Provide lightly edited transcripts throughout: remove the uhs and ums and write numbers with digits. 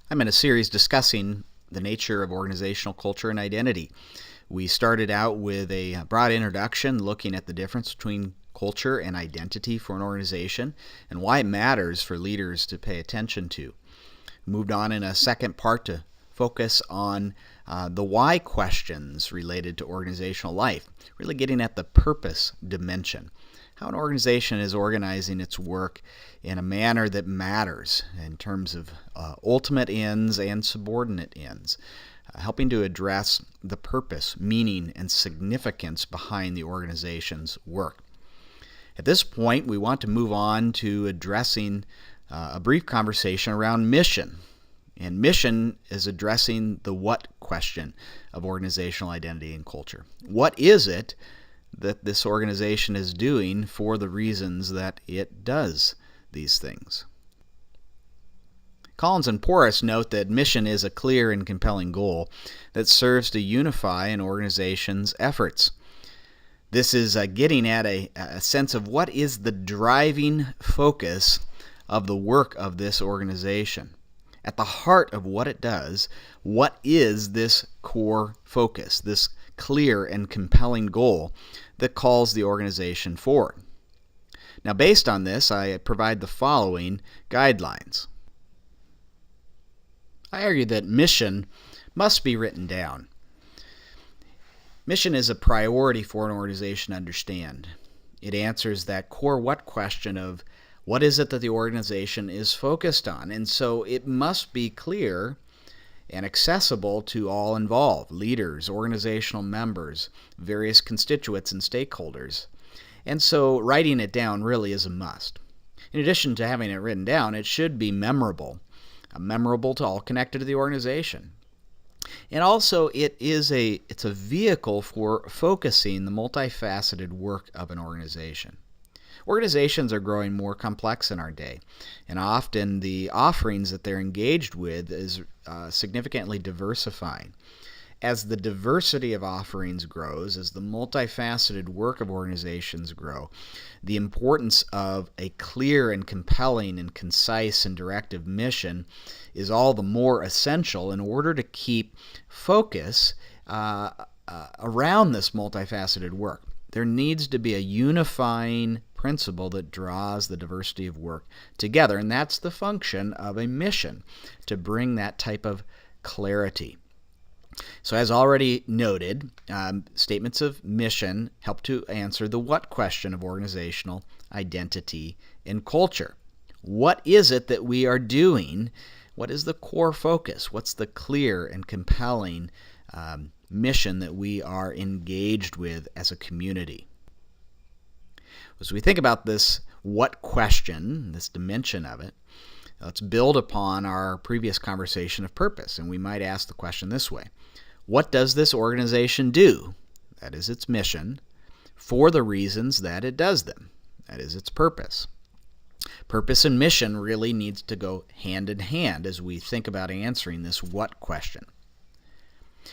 I'm in a series discussing the nature of organizational culture and identity. We started out with a broad introduction looking at the difference between culture and identity for an organization and why it matters for leaders to pay attention to. Moved on in a second part to focus on the why questions related to organizational life, really getting at the purpose dimension. How an organization is organizing its work in a manner that matters in terms of ultimate ends and subordinate ends, helping to address the purpose, meaning, and significance behind the organization's work. At this point, we want to move on to addressing a brief conversation around mission. And mission is addressing the what question of organizational identity and culture. What is it that this organization is doing for the reasons that it does these things? Collins and Porras note that mission is a clear and compelling goal that serves to unify an organization's efforts. This is getting at a sense of what is the driving focus of the work of this organization. At the heart of what it does, what is this core focus, this clear and compelling goal that calls the organization forward? Now, based on this, I provide the following guidelines. I argue that mission must be written down. Mission is a priority for an organization to understand. It answers that core what question of what is it that the organization is focused on, and so it must be clear and accessible to all involved, leaders, organizational members, various constituents and stakeholders. And so writing it down really is a must. In addition to having it written down, it should be memorable to all connected to the organization. And also it's a vehicle for focusing the multifaceted work of an organization. Organizations are growing more complex in our day, and often the offerings that they're engaged with is significantly diversifying. As the diversity of offerings grows, as the multifaceted work of organizations grow, the importance of a clear and compelling and concise and directive mission is all the more essential in order to keep focus around this multifaceted work. There needs to be a unifying principle that draws the diversity of work together, and that's the function of a mission, to bring that type of clarity. So as already noted, statements of mission help to answer the what question of organizational identity and culture. What is it that we are doing? What is the core focus? What's the clear and compelling mission that we are engaged with as a community? As we think about this what question, this dimension of it, let's build upon our previous conversation of purpose, and we might ask the question this way. What does this organization do? That is its mission, for the reasons that it does them. That is its purpose. Purpose and mission really needs to go hand in hand as we think about answering this what question.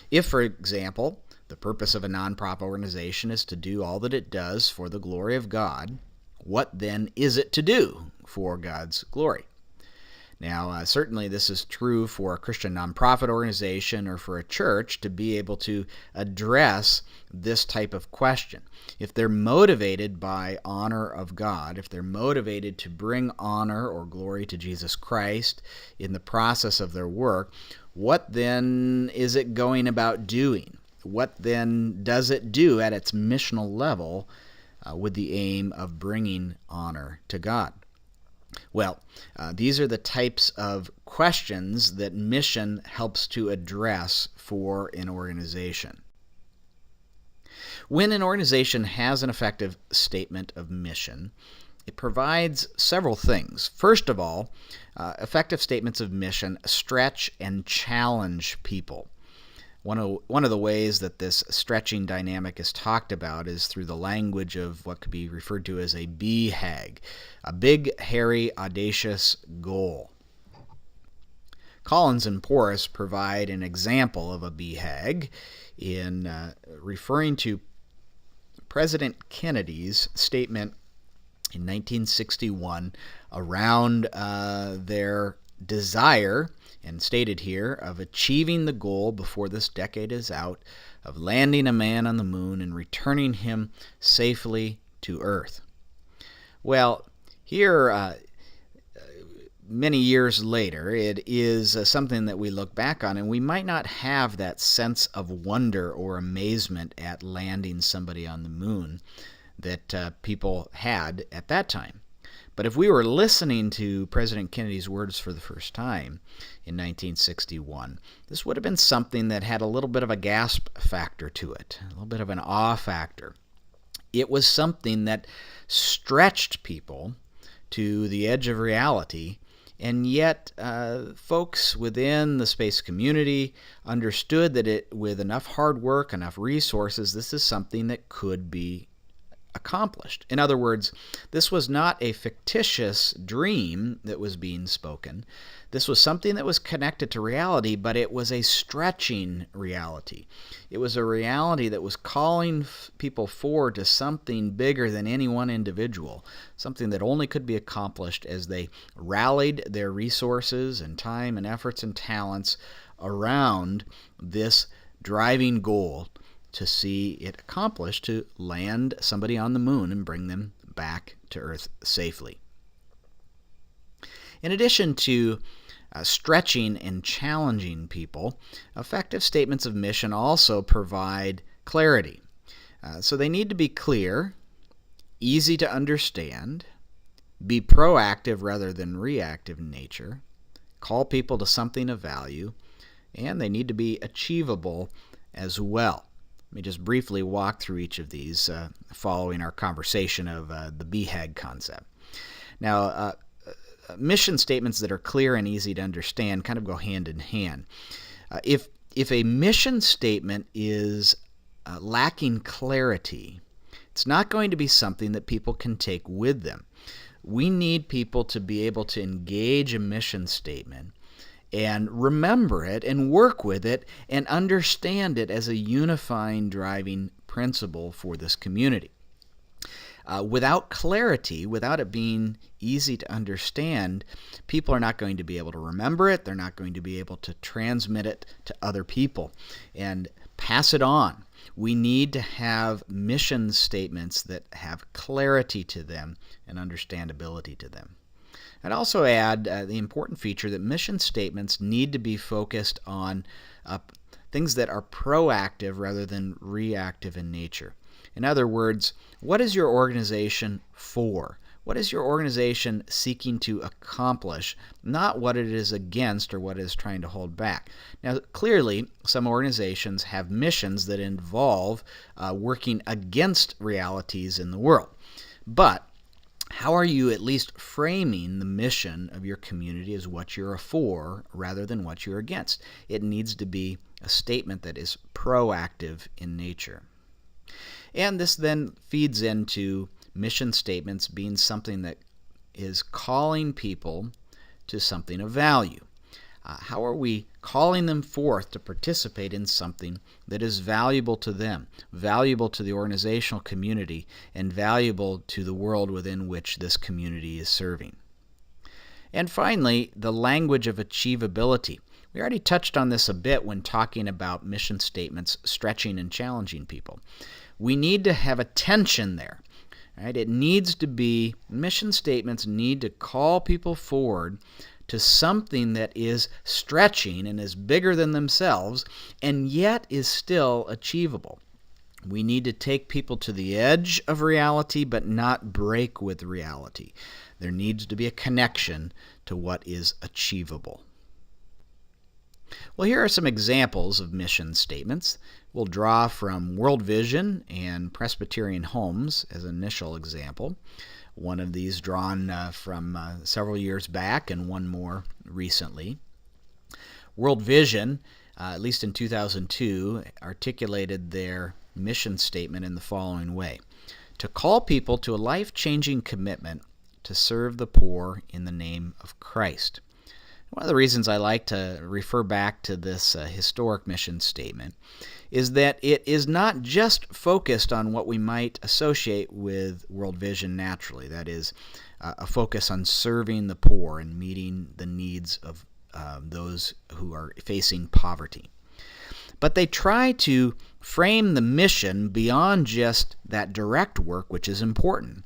If, for example, the purpose of a nonprofit organization is to do all that it does for the glory of God, what then is it to do for God's glory? Now, certainly this is true for a Christian nonprofit organization or for a church to be able to address this type of question. If they're motivated by honor of God, if they're motivated to bring honor or glory to Jesus Christ in the process of their work, what then is it going about doing? What then does it do at its missional level with the aim of bringing honor to God? Well, these are the types of questions that mission helps to address for an organization. When an organization has an effective statement of mission, it provides several things. First of all, effective statements of mission stretch and challenge people. One of the ways that this stretching dynamic is talked about is through the language of what could be referred to as a BHAG, a big, hairy, audacious goal. Collins and Porras provide an example of a BHAG in referring to President Kennedy's statement in 1961 around their desire and stated here, of achieving the goal before this decade is out of landing a man on the moon and returning him safely to Earth. Well, here, many years later, it is something that we look back on, and we might not have that sense of wonder or amazement at landing somebody on the moon that people had at that time. But if we were listening to President Kennedy's words for the first time in 1961, this would have been something that had a little bit of a gasp factor to it, a little bit of an awe factor. It was something that stretched people to the edge of reality, and yet folks within the space community understood that with enough hard work, enough resources, this is something that could be accomplished. In other words, this was not a fictitious dream that was being spoken. This was something that was connected to reality, but it was a stretching reality. It was a reality that was calling people forward to something bigger than any one individual, something that only could be accomplished as they rallied their resources and time and efforts and talents around this driving goal to see it accomplished, to land somebody on the moon and bring them back to Earth safely. In addition to stretching and challenging people, effective statements of mission also provide clarity. So they need to be clear, easy to understand, be proactive rather than reactive in nature, call people to something of value, and they need to be achievable as well. Let me just briefly walk through each of these following our conversation of the BHAG concept. Now, mission statements that are clear and easy to understand kind of go hand in hand. If a mission statement is lacking clarity, it's not going to be something that people can take with them. We need people to be able to engage a mission statement and remember it and work with it and understand it as a unifying driving principle for this community. Without clarity, without it being easy to understand, people are not going to be able to remember it. They're not going to be able to transmit it to other people and pass it on. We need to have mission statements that have clarity to them and understandability to them. I'd also add the important feature that mission statements need to be focused on things that are proactive rather than reactive in nature. In other words, what is your organization for? What is your organization seeking to accomplish, not what it is against or what it is trying to hold back? Now, clearly, some organizations have missions that involve working against realities in the world. But how are you at least framing the mission of your community as what you're for rather than what you're against? It needs to be a statement that is proactive in nature. And this then feeds into mission statements being something that is calling people to something of value. How are we calling them forth to participate in something that is valuable to them, valuable to the organizational community, and valuable to the world within which this community is serving? And finally, the language of achievability. We already touched on this a bit when talking about mission statements stretching and challenging people. We need to have a tension there. Right? It needs to be, mission statements need to call people forward to something that is stretching and is bigger than themselves and yet is still achievable. We need to take people to the edge of reality but not break with reality. There needs to be a connection to what is achievable. Well, here are some examples of mission statements. We'll draw from World Vision and Presbyterian Homes as an initial example. One of these drawn from several years back and one more recently. World Vision, at least in 2002, articulated their mission statement in the following way: to call people to a life-changing commitment to serve the poor in the name of Christ. One of the reasons I like to refer back to this historic mission statement is that it is not just focused on what we might associate with World Vision naturally, that is, a focus on serving the poor and meeting the needs of those who are facing poverty. But they try to frame the mission beyond just that direct work, which is important,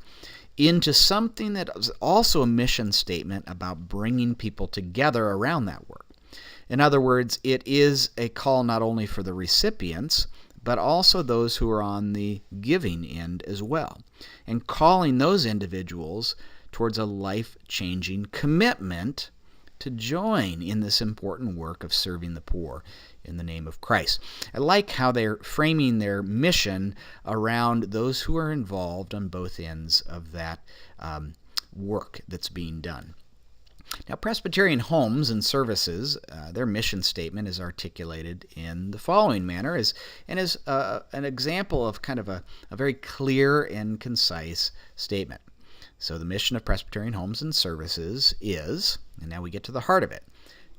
into something that is also a mission statement about bringing people together around that work. In other words, it is a call not only for the recipients, but also those who are on the giving end as well, and calling those individuals towards a life-changing commitment to join in this important work of serving the poor in the name of Christ. I like how they're framing their mission around those who are involved on both ends of that work that's being done. Now, Presbyterian Homes and Services, their mission statement is articulated in the following manner, and is an example of kind of a very clear and concise statement. So the mission of Presbyterian Homes and Services is, and now we get to the heart of it,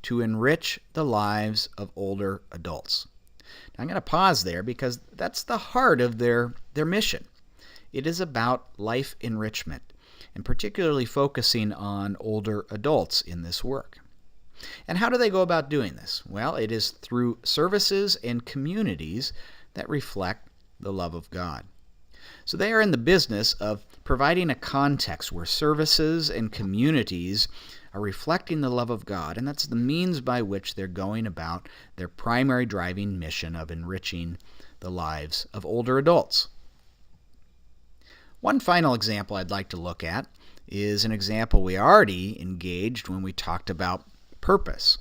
to enrich the lives of older adults. Now, I'm going to pause there because that's the heart of their mission. It is about life enrichment, and particularly focusing on older adults in this work. And how do they go about doing this? Well, it is through services and communities that reflect the love of God. So they are in the business of providing a context where services and communities are reflecting the love of God, and that's the means by which they're going about their primary driving mission of enriching the lives of older adults. One final example I'd like to look at is an example we already engaged when we talked about purpose.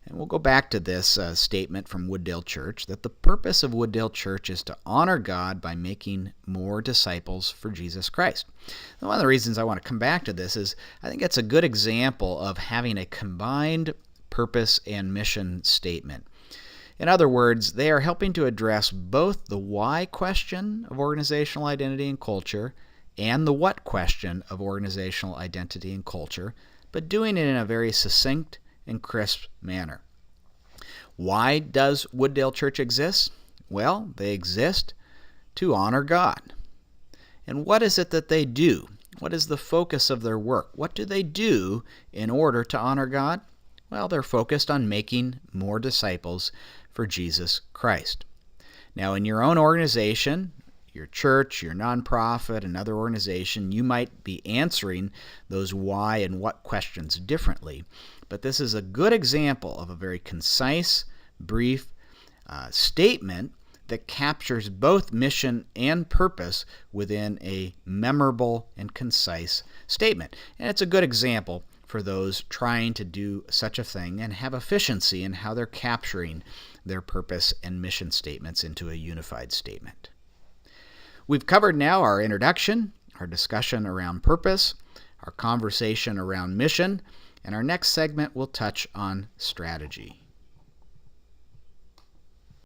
And we'll go back to this statement from Wooddale Church, that the purpose of Wooddale Church is to honor God by making more disciples for Jesus Christ. And one of the reasons I want to come back to this is I think it's a good example of having a combined purpose and mission statement. In other words, they are helping to address both the why question of organizational identity and culture and the what question of organizational identity and culture, but doing it in a very succinct and crisp manner. Why does Wooddale Church exist? Well, they exist to honor God. And what is it that they do? What is the focus of their work? What do they do in order to honor God? Well, they're focused on making more disciples for Jesus Christ. Now, in your own organization, your church, your nonprofit, another organization, you might be answering those why and what questions differently. But this is a good example of a very concise, brief statement that captures both mission and purpose within a memorable and concise statement. And it's a good example for those trying to do such a thing and have efficiency in how they're capturing their purpose and mission statements into a unified statement. We've covered now our introduction, our discussion around purpose, our conversation around mission, and our next segment will touch on strategy.